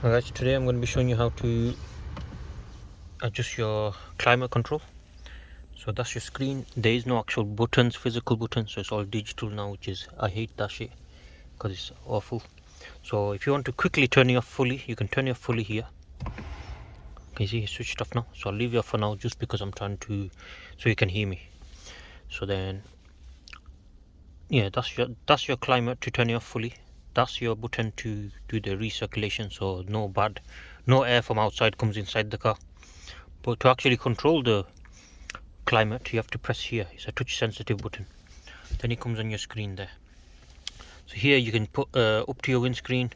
Alright, today I'm going to be showing you how to adjust your climate control. So that's your screen. There is no actual buttons, physical buttons, so it's all digital now, which is, I hate that shit because it's awful. So if you want to quickly turn it off fully, you can turn it off fully here. Can you see it's switched off now? So I'll leave it off for now just because I'm trying to, so you can hear me. So then, yeah, that's your climate to turn it off fully. That's your button to do the recirculation, so no air from outside comes inside the car. But to actually control the climate, you have to press here. It's a touch sensitive button. Then it comes on your screen there. So here you can put up to your windscreen,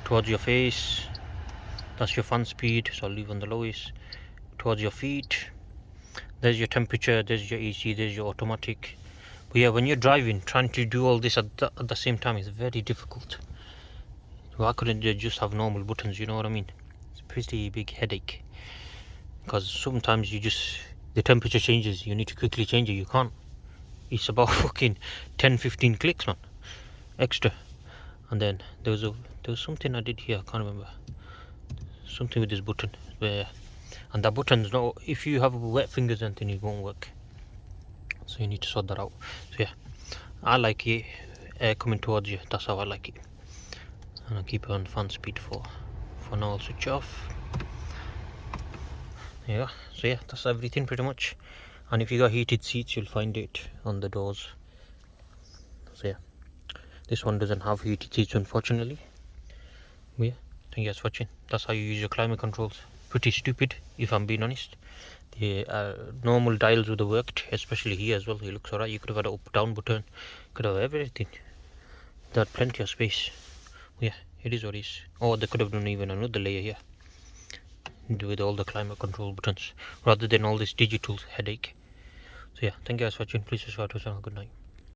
towards your face. That's your fan speed, so I'll leave on the lowest. Towards your feet. There's your temperature, there's your AC, there's your automatic. But yeah, when you're driving, trying to do all this at the same time is very difficult. Why couldn't you just have normal buttons, you know what I mean? It's a pretty big headache. Because sometimes the temperature changes, you need to quickly change it, you can't. It's about fucking 10-15 clicks, man, extra. And then there was something I did here, I can't remember. Something with this button, and that button's not, if you have wet fingers and then it won't work. So you need to sort that out. So yeah, I like it, air coming towards you, that's how I like it. And I'll keep it on fan speed for now. I'll switch off. Yeah, so yeah, that's everything pretty much. And if you got heated seats, you'll find it on the doors. So yeah, this one doesn't have heated seats, unfortunately. But yeah, thank you guys for watching. That's how you use your climate controls. Pretty stupid, if I'm being honest. The normal dials would have worked, especially here as well. It looks alright. You could have had an up down button, could have everything. They had plenty of space. But yeah, it is what it is. Or they could have done even another layer here with all the climate control buttons rather than all this digital headache. So yeah, thank you guys for watching. Please subscribe to the channel. Good night.